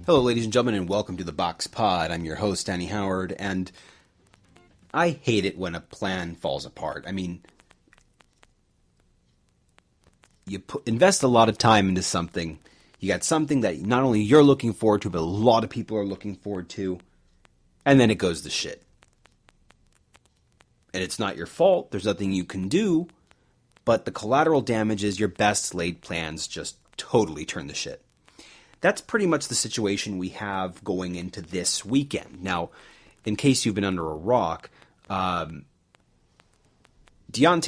Hello, ladies and gentlemen, and welcome to the BoxPod. I'm your host, Danny Howard, and I hate it when a plan falls apart. I mean, you invest a lot of time into something. You got something that not only you're looking forward to, but a lot of people are looking forward to, and then it goes to shit. And it's not your fault. There's nothing you can do, but the collateral damage is your best laid plans just totally turn to shit. That's pretty much the situation we have going into this weekend. Now, in case you've been under a rock, Deontay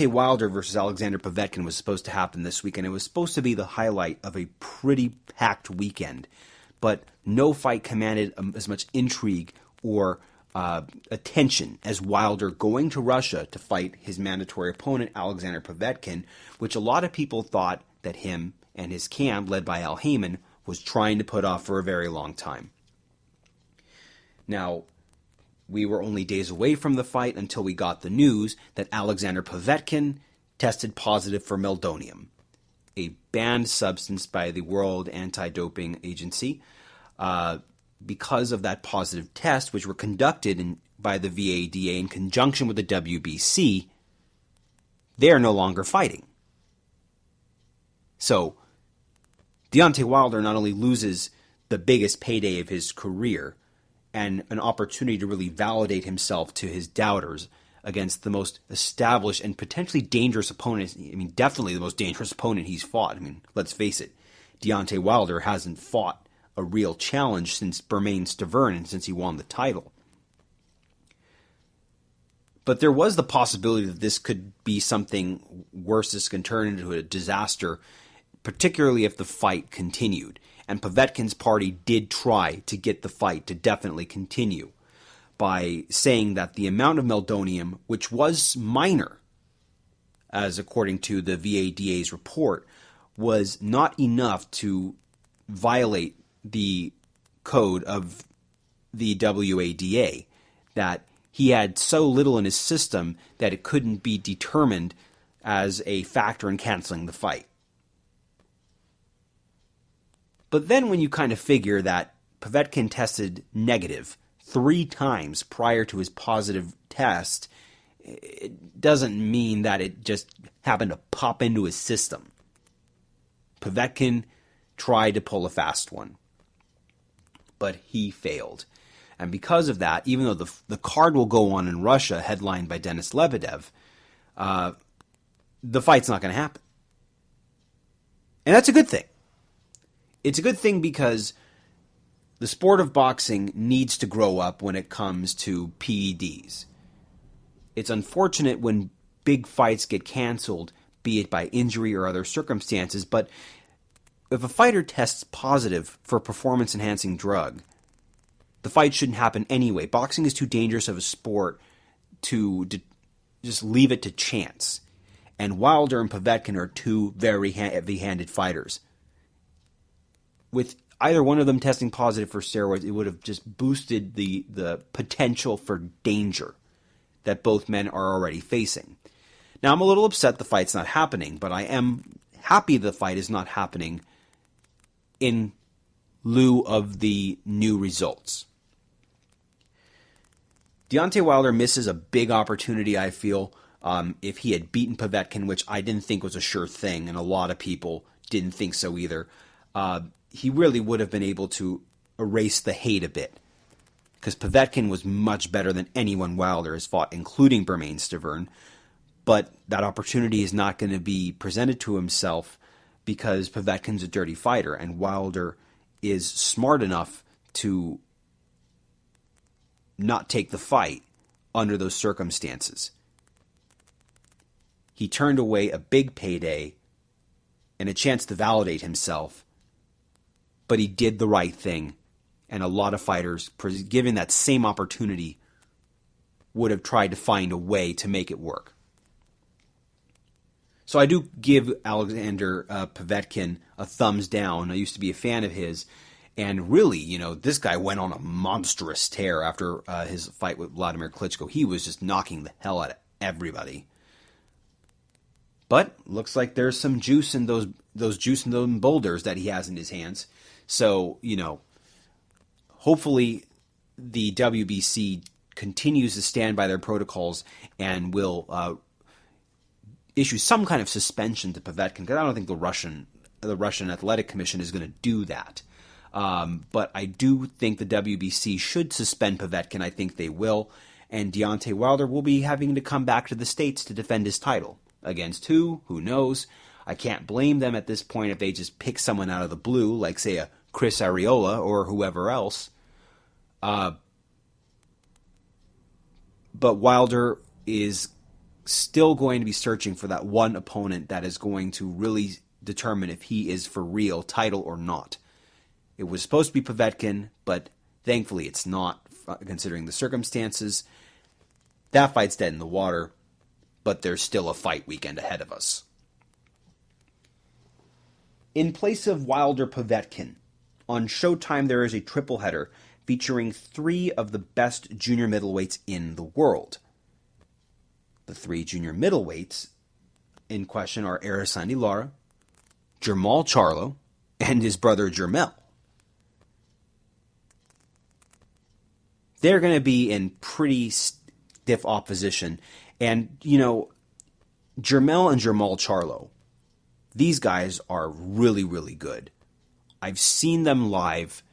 Wilder versus Alexander Povetkin was supposed to happen this weekend. It was supposed to be the highlight of a pretty packed weekend, but no fight commanded as much intrigue or attention as Wilder going to Russia to fight his mandatory opponent, Alexander Povetkin, which a lot of people thought that him and his camp, led by Al Heyman, was trying to put off for a very long time. Now, we were only days away from the fight until we got the news that Alexander Povetkin tested positive for meldonium, a banned substance by the World Anti-Doping Agency. Because of that positive test, which were conducted by the VADA in conjunction with the WBC, they are no longer fighting. So, Deontay Wilder not only loses the biggest payday of his career and an opportunity to really validate himself to his doubters against the most established and potentially dangerous opponent. I mean, definitely the most dangerous opponent he's fought. I mean, let's face it, Deontay Wilder hasn't fought a real challenge since Vanes Martirosyan and since he won the title. But there was the possibility that this could be something worse. This can turn into a disaster, particularly if the fight continued. And Povetkin's party did try to get the fight to definitely continue by saying that the amount of meldonium, which was minor, as according to the VADA's report, was not enough to violate the code of the WADA, that he had so little in his system that it couldn't be determined as a factor in canceling the fight. But then when you kind of figure that Povetkin tested negative 3 times prior to his positive test, it doesn't mean that it just happened to pop into his system. Povetkin tried to pull a fast one, but he failed. And because of that, even though the card will go on in Russia, headlined by Denis Lebedev, the fight's not going to happen. And that's a good thing. It's a good thing because the sport of boxing needs to grow up when it comes to PEDs. It's unfortunate when big fights get canceled, be it by injury or other circumstances, but if a fighter tests positive for a performance-enhancing drug, the fight shouldn't happen anyway. Boxing is too dangerous of a sport to just leave it to chance. And Wilder and Povetkin are two very heavy-handed fighters. With either one of them testing positive for steroids, it would have just boosted the potential for danger that both men are already facing. Now, I'm a little upset the fight's not happening, but I am happy the fight is not happening in lieu of the new results. Deontay Wilder misses a big opportunity, I feel. If he had beaten Povetkin, which I didn't think was a sure thing, and a lot of people didn't think so either, he really would have been able to erase the hate a bit. Because Povetkin was much better than anyone Wilder has fought, including Vanes Martirosyan. But that opportunity is not going to be presented to himself because Povetkin's a dirty fighter, and Wilder is smart enough to not take the fight under those circumstances. He turned away a big payday and a chance to validate himself. But he did the right thing. And a lot of fighters, given that same opportunity, would have tried to find a way to make it work. So I do give Alexander Povetkin a thumbs down. I used to be a fan of his. And really, this guy went on a monstrous tear after his fight with Vladimir Klitschko. He was just knocking the hell out of everybody. But looks like there's some juice in those juice in those boulders that he has in his hands. So, hopefully the WBC continues to stand by their protocols and will issue some kind of suspension to Povetkin, because I don't think the Russian Athletic Commission is going to do that. But I do think the WBC should suspend Povetkin. I think they will. And Deontay Wilder will be having to come back to the States to defend his title. Against who? Who knows? I can't blame them at this point if they just pick someone out of the blue, like, say, a Chris Arreola or whoever else. But Wilder is still going to be searching for that one opponent that is going to really determine if he is for real title or not. It was supposed to be Povetkin, but thankfully it's not, considering the circumstances. That fight's dead in the water, but there's still a fight weekend ahead of us. In place of Wilder Povetkin, on Showtime there is a triple header featuring 3 of the best junior middleweights in the world. The 3 junior middleweights in question are Erislandy Lara, Jermall Charlo, and his brother Jermell. They're going to be in pretty stiff opposition. And, Jermell and Jermall Charlo, these guys are really, really good. I've seen them live.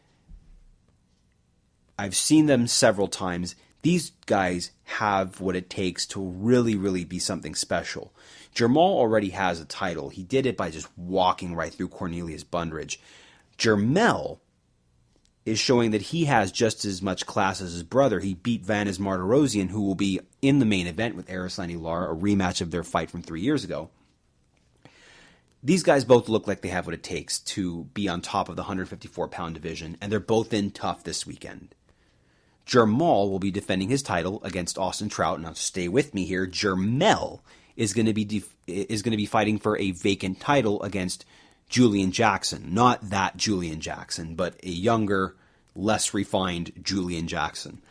I've seen them several times. These guys have what it takes to really, really be something special. Jermall already has a title. He did it by just walking right through Cornelius Bundridge. Jermell is showing that he has just as much class as his brother. He beat Vanes Martirosyan, who will be in the main event with Erislandy Lara, a rematch of their fight from 3 years ago. These guys both look like they have what it takes to be on top of the 154-pound division, and they're both in tough this weekend. Jermall will be defending his title against Austin Trout. Now, stay with me here. Jermell is going to be fighting for a vacant title against Julian Jackson. Not that Julian Jackson, but a younger, less refined Julian Jackson.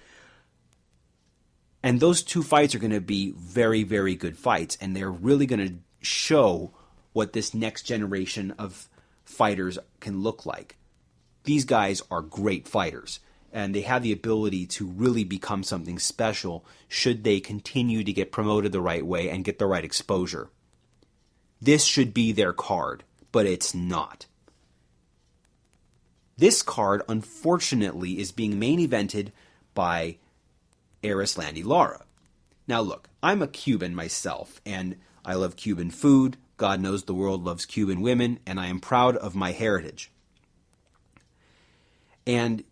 And those 2 fights are going to be very, very good fights, and they're really going to show what this next generation of fighters can look like. These guys are great fighters, and they have the ability to really become something special should they continue to get promoted the right way and get the right exposure. This should be their card, but it's not. This card, unfortunately, is being main evented by Erislandy Lara. Now look, I'm a Cuban myself, and I love Cuban food. God knows the world loves Cuban women, and I am proud of my heritage. And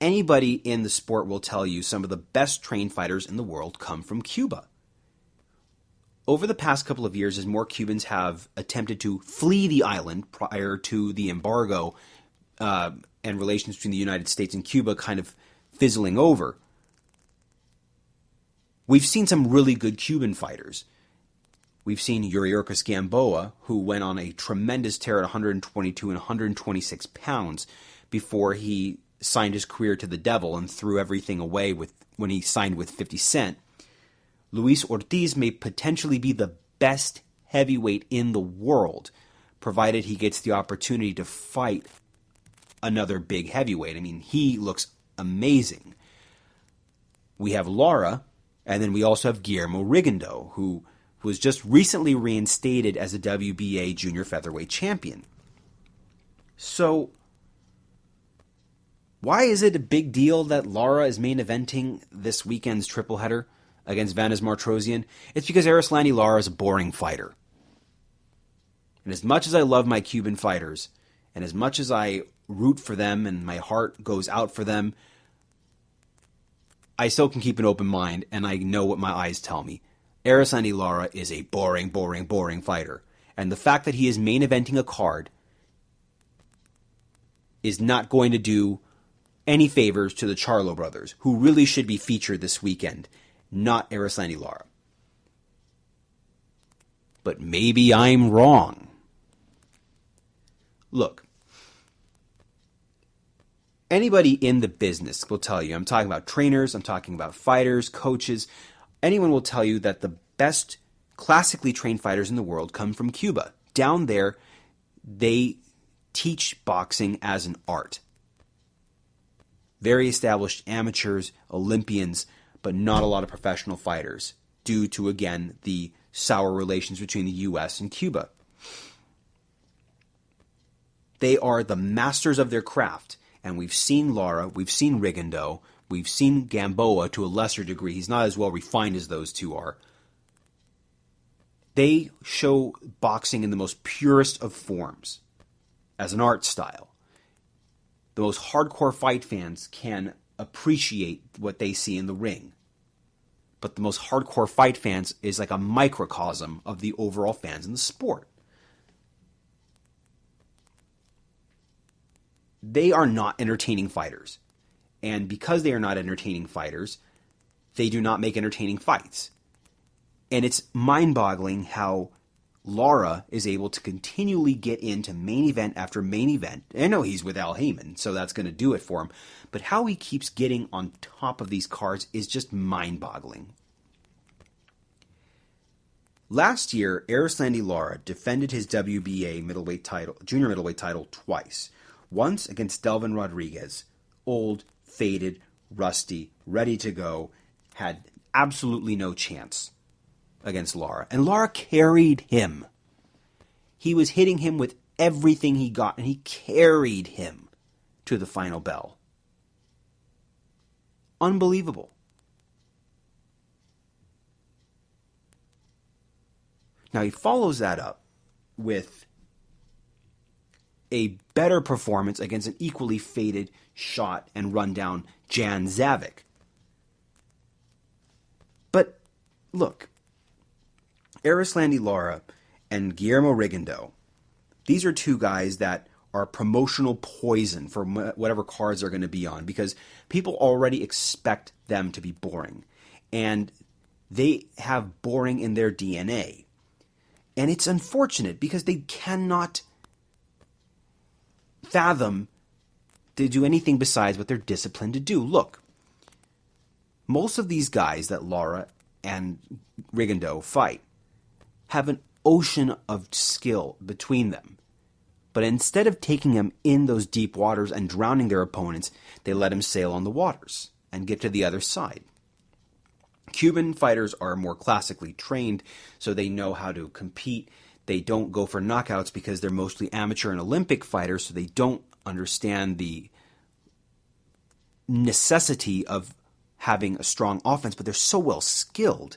anybody in the sport will tell you some of the best trained fighters in the world come from Cuba. Over the past couple of years, as more Cubans have attempted to flee the island prior to the embargo and relations between the United States and Cuba kind of fizzling over, we've seen some really good Cuban fighters. We've seen Yuriorkis Gamboa, who went on a tremendous tear at 122 and 126 pounds before he signed his career to the devil and threw everything away when he signed with 50 Cent. Luis Ortiz may potentially be the best heavyweight in the world, provided he gets the opportunity to fight another big heavyweight. I mean, he looks amazing. We have Lara, and then we also have Guillermo Rigondeaux, who was just recently reinstated as a WBA Jr featherweight champion. So, why is it a big deal that Lara is main eventing this weekend's triple header against Vanes Martirosyan? It's because Erislandy Lara is a boring fighter. And as much as I love my Cuban fighters, and as much as I root for them and my heart goes out for them, I still can keep an open mind, and I know what my eyes tell me. Erislandy Lara is a boring fighter. And the fact that he is main eventing a card is not going to do any favors to the Charlo brothers, who really should be featured this weekend, not Erislandy Lara. But maybe I'm wrong. Look, anybody in the business will tell you, I'm talking about trainers, I'm talking about fighters, coaches, anyone will tell you that the best classically trained fighters in the world come from Cuba. Down there, they teach boxing as an art. Very established amateurs, Olympians, but not a lot of professional fighters due to, again, the sour relations between the U.S. and Cuba. They are the masters of their craft, and we've seen Lara, we've seen Rigondeuax, we've seen Gamboa to a lesser degree. He's not as well refined as those two are. They show boxing in the most purest of forms, as an art style. The most hardcore fight fans can appreciate what they see in the ring. But the most hardcore fight fans is like a microcosm of the overall fans in the sport. They are not entertaining fighters. And because they are not entertaining fighters, they do not make entertaining fights. And it's mind-boggling how Lara is able to continually get into main event after main event. I know he's with Al Heyman, so that's going to do it for him. But how he keeps getting on top of these cards is just mind-boggling. Last year, Erislandy Lara defended his WBA junior middleweight title twice. Once against Delvin Rodriguez, old, faded, rusty, ready to go, had absolutely no chance against Lara. And Lara carried him. He was hitting him with everything he got, and he carried him to the final bell. Unbelievable. Now he follows that up with a better performance against an equally faded, shot, and rundown Jan Zavik. But look, Erislandy Lara and Guillermo Rigondeuax, these are two guys that are promotional poison for whatever cards they're going to be on, because people already expect them to be boring. And they have boring in their DNA. And it's unfortunate because they cannot fathom to do anything besides what they're disciplined to do. Look, most of these guys that Lara and Rigondeuax fight have an ocean of skill between them. But instead of taking them in those deep waters and drowning their opponents, they let them sail on the waters and get to the other side. Cuban fighters are more classically trained, so they know how to compete. They don't go for knockouts because they're mostly amateur and Olympic fighters, so they don't understand the necessity of having a strong offense, but they're so well skilled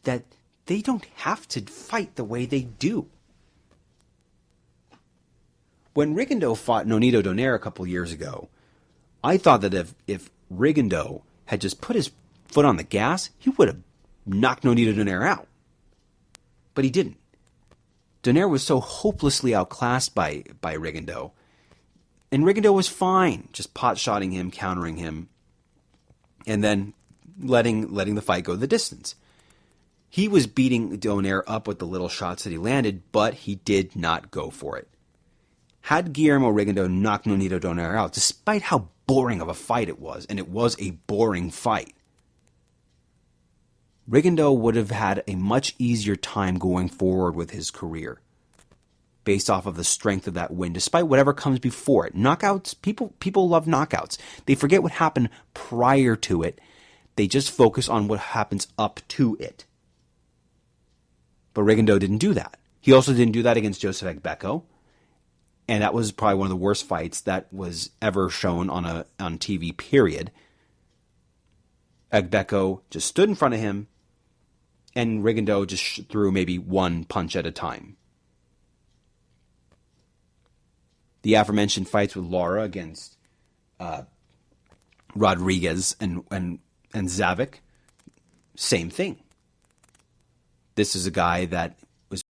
that they don't have to fight the way they do. When Rigondeuax fought Nonito Donaire a couple years ago, I thought that if Rigondeuax had just put his foot on the gas, he would have knocked Nonito Donaire out. But he didn't. Donaire was so hopelessly outclassed by Rigondeuax. And Rigondeuax was fine, just pot-shotting him, countering him, and then letting the fight go the distance. He was beating Donaire up with the little shots that he landed, but he did not go for it. Had Guillermo Rigondeuax knocked Nonito Donaire out, despite how boring of a fight it was, and it was a boring fight, Rigondeuax would have had a much easier time going forward with his career based off of the strength of that win, despite whatever comes before it. Knockouts, people love knockouts. They forget what happened prior to it. They just focus on what happens up to it. But Rigondeuax didn't do that. He also didn't do that against Joseph Agbeko. And that was probably one of the worst fights that was ever shown on TV, period. Agbeko just stood in front of him, and Rigondeuax just threw maybe one punch at a time. The aforementioned fights with Lara against Rodriguez and Zavik, same thing. This is a guy that